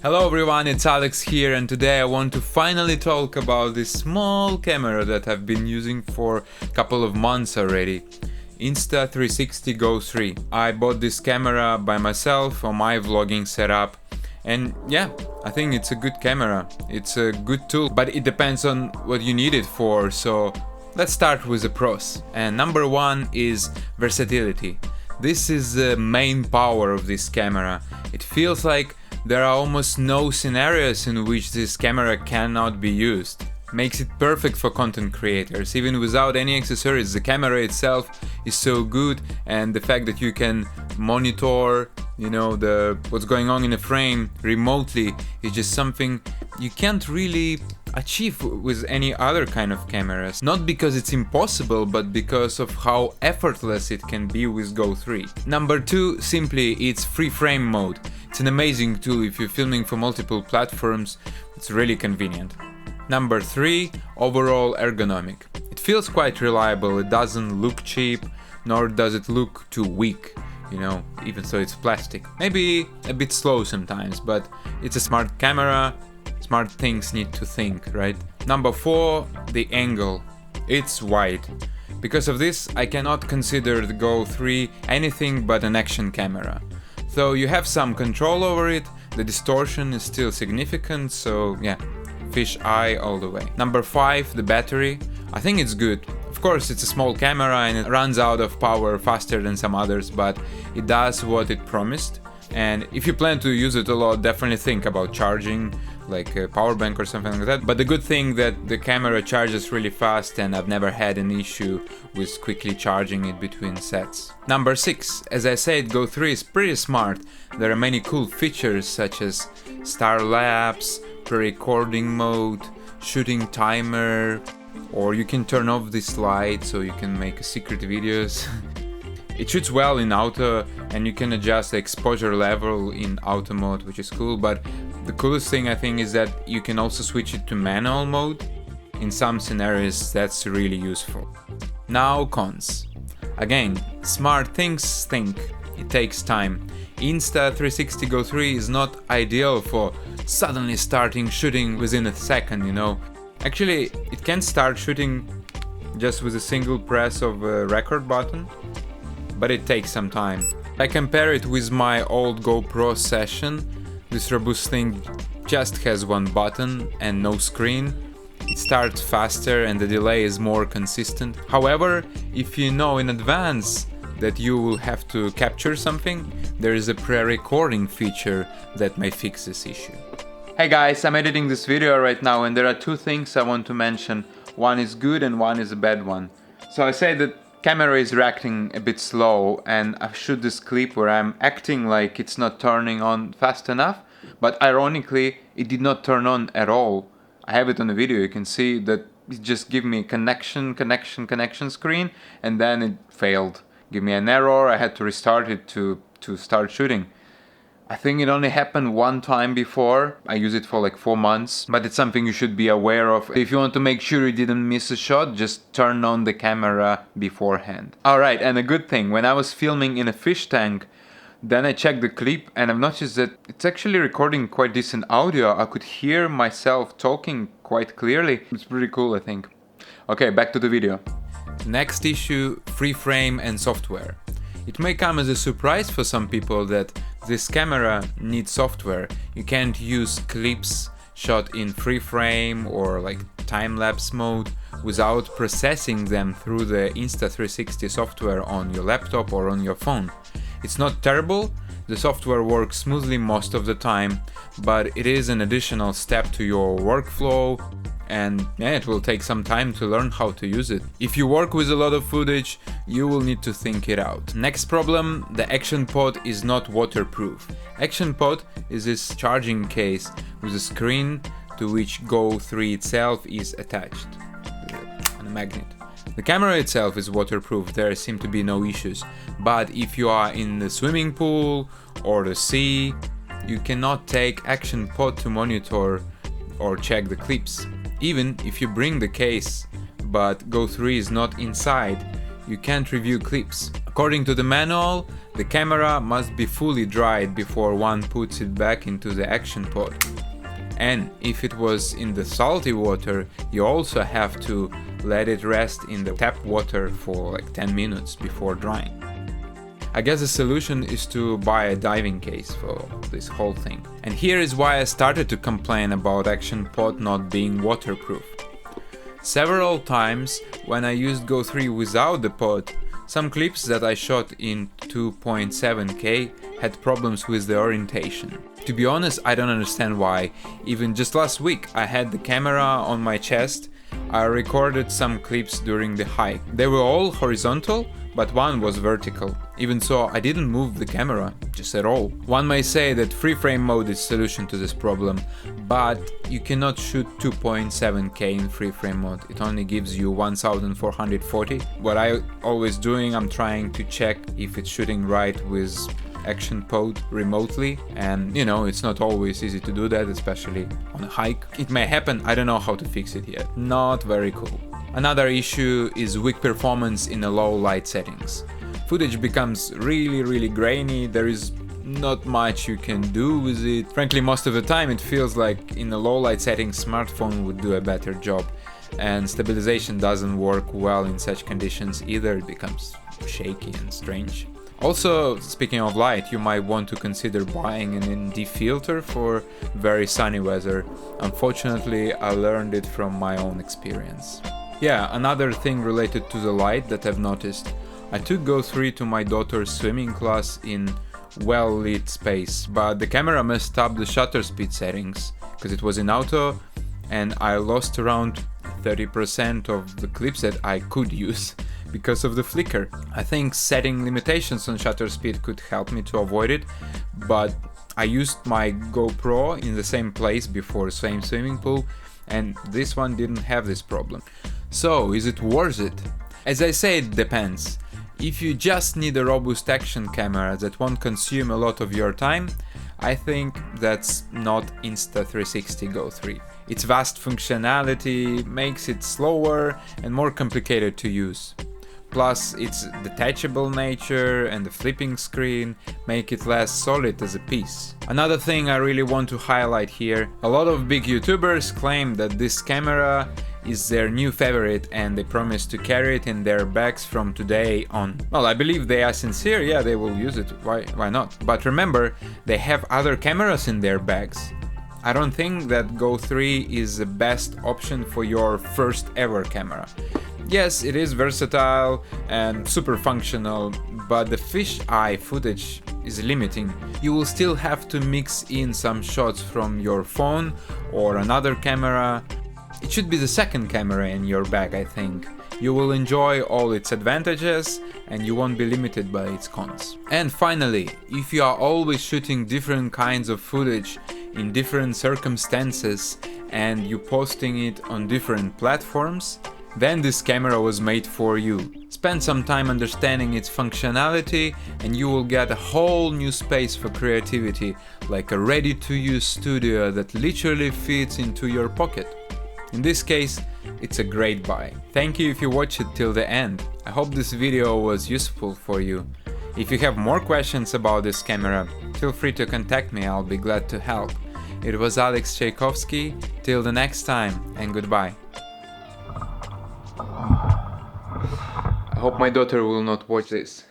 Hello everyone, it's Alex here, and today I want to finally talk about this small camera that I've been using for a couple of months already. Insta360 Go3. I bought this camera by myself for my vlogging setup, and yeah, I think it's a good camera. It's a good tool, but it depends on what you need it for, so let's start with the pros. And number one is versatility. This is the main power of this camera. It feels like there are almost no scenarios in which this camera cannot be used. Makes it perfect for content creators. Even without any accessories, the camera itself is so good, and the fact that you can monitor, what's going on in a frame remotely is just something you can't really achieve with any other kind of cameras. Not because it's impossible, but because of how effortless it can be with Go3. Number two, simply, it's free frame mode. It's an amazing tool if you're filming for multiple platforms. It's really convenient. Number three, overall ergonomic. It feels quite reliable. It doesn't look cheap, nor does it look too weak. Even though it's plastic. Maybe a bit slow sometimes, but it's a smart camera. Smart things need to think, right? Number four, the angle. It's wide. Because of this, I cannot consider the Go3 anything but an action camera. Though you have some control over it, the distortion is still significant, so yeah, fish eye all the way. Number five, the battery. I think it's good. Of course, it's a small camera and it runs out of power faster than some others, but it does what it promised. And if you plan to use it a lot, definitely think about charging, like a power bank or something like that. But the good thing that the camera charges really fast, and I've never had an issue with quickly charging it between sets. Number six, as I said, Go3 is pretty smart. There are many cool features such as star lapse, pre-recording mode, shooting timer, or you can turn off this light so you can make secret videos. It shoots well in auto, and you can adjust the exposure level in auto mode, which is cool, but the coolest thing I think is that you can also switch it to manual mode. In some scenarios that's really useful. Now cons. Again, smart things think. It takes time. Insta360 Go3 is not ideal for suddenly starting shooting within a second, Actually, it can start shooting just with a single press of a record button, but it takes some time. I compare it with my old GoPro session. This robust thing just has one button and no screen. It starts faster and the delay is more consistent. However, if you know in advance that you will have to capture something, there is a pre-recording feature that may fix this issue. Hey guys, I'm editing this video right now, and there are two things I want to mention. One is good and one is a bad one. So I say that camera is reacting a bit slow, and I shoot this clip where I'm acting like it's not turning on fast enough, but ironically it did not turn on at all. I have it on the video. You can see that it just gave me connection screen, and then it failed. Give me an error. I had to restart it to start shooting. I think it only happened one time before. I use it for like 4 months, but it's something you should be aware of. If you want to make sure you didn't miss a shot, just turn on the camera beforehand. Alright, and a good thing, when I was filming in a fish tank, then I checked the clip and I've noticed that it's actually recording quite decent audio. I could hear myself talking quite clearly. It's pretty cool, I think. Okay, back to the video. Next issue, free frame and software. It may come as a surprise for some people that this camera needs software. You can't use clips shot in free frame or like time-lapse mode without processing them through the Insta360 software on your laptop or on your phone. It's not terrible, the software works smoothly most of the time, but it is an additional step to your workflow, and yeah, it will take some time to learn how to use it. If you work with a lot of footage, you will need to think it out. Next problem, the Action Pod is not waterproof. Action Pod is this charging case with a screen to which Go3 itself is attached, and a magnet. The camera itself is waterproof, there seem to be no issues, but if you are in the swimming pool or the sea, you cannot take Action Pod to monitor or check the clips. Even if you bring the case, but Go3 is not inside, you can't review clips. According to the manual, the The camera must be fully dried before one puts it back into the action pod. And if it was in the salty water, you also have to let it rest in the tap water for like 10 minutes before drying. I guess the solution is to buy a diving case for this whole thing. And here is why I started to complain about action pod not being waterproof. Several times when I used Go3 without the pod, some clips that I shot in 2.7K had problems with the orientation. To be honest, I don't understand why. Even just last week I had the camera on my chest. I recorded some clips during the hike. They were all horizontal, but one was vertical. Even so, I didn't move the camera, just at all. One may say that free frame mode is the solution to this problem, but you cannot shoot 2.7K in free frame mode. It only gives you 1440. What I always doing, I'm trying to check if it's shooting right with action pod remotely, and you know, it's not always easy to do that, especially on a hike. It may happen, I don't know how to fix it yet. Not very cool. Another issue is weak performance in the low light settings. Footage becomes really grainy, there is not much you can do with it. Frankly, most of the time it feels like in the low light settings smartphone would do a better job, and stabilization doesn't work well in such conditions either, it becomes shaky and strange. Also, speaking of light, you might want to consider buying an ND filter for very sunny weather. Unfortunately, I learned it from my own experience. Yeah, another thing related to the light that I've noticed. I took Go3 to my daughter's swimming class in well-lit space, but the camera messed up the shutter speed settings because it was in auto, and I lost around 30% of the clips that I could use because of the flicker. I think setting limitations on shutter speed could help me to avoid it, but I used my GoPro in the same place before, same swimming pool, and this one didn't have this problem. So, is it worth it? As I say, it depends. If you just need a robust action camera that won't consume a lot of your time, I think that's not Insta360 Go3. Its vast functionality makes it slower and more complicated to use. Plus, its detachable nature and the flipping screen make it less solid as a piece. Another thing I really want to highlight here, a lot of big YouTubers claim that this camera is their new favorite and they promise to carry it in their bags from today on. Well, I believe they are sincere, yeah, they will use it, why not? But remember, they have other cameras in their bags. I don't think that Go3 is the best option for your first ever camera. Yes, it is versatile and super functional, but the fisheye footage is limiting. You will still have to mix in some shots from your phone or another camera. It should be the second camera in your bag, I think. You will enjoy all its advantages and you won't be limited by its cons. And finally, if you are always shooting different kinds of footage in different circumstances and you posting it on different platforms, then this camera was made for you. Spend some time understanding its functionality and you will get a whole new space for creativity, like a ready-to-use studio that literally fits into your pocket. In this case, it's a great buy. Thank you if you watched it till the end. I hope this video was useful for you. If you have more questions about this camera, feel free to contact me, I'll be glad to help. It was Alex Tchaikovsky, till the next time, and goodbye. I hope my daughter will not watch this.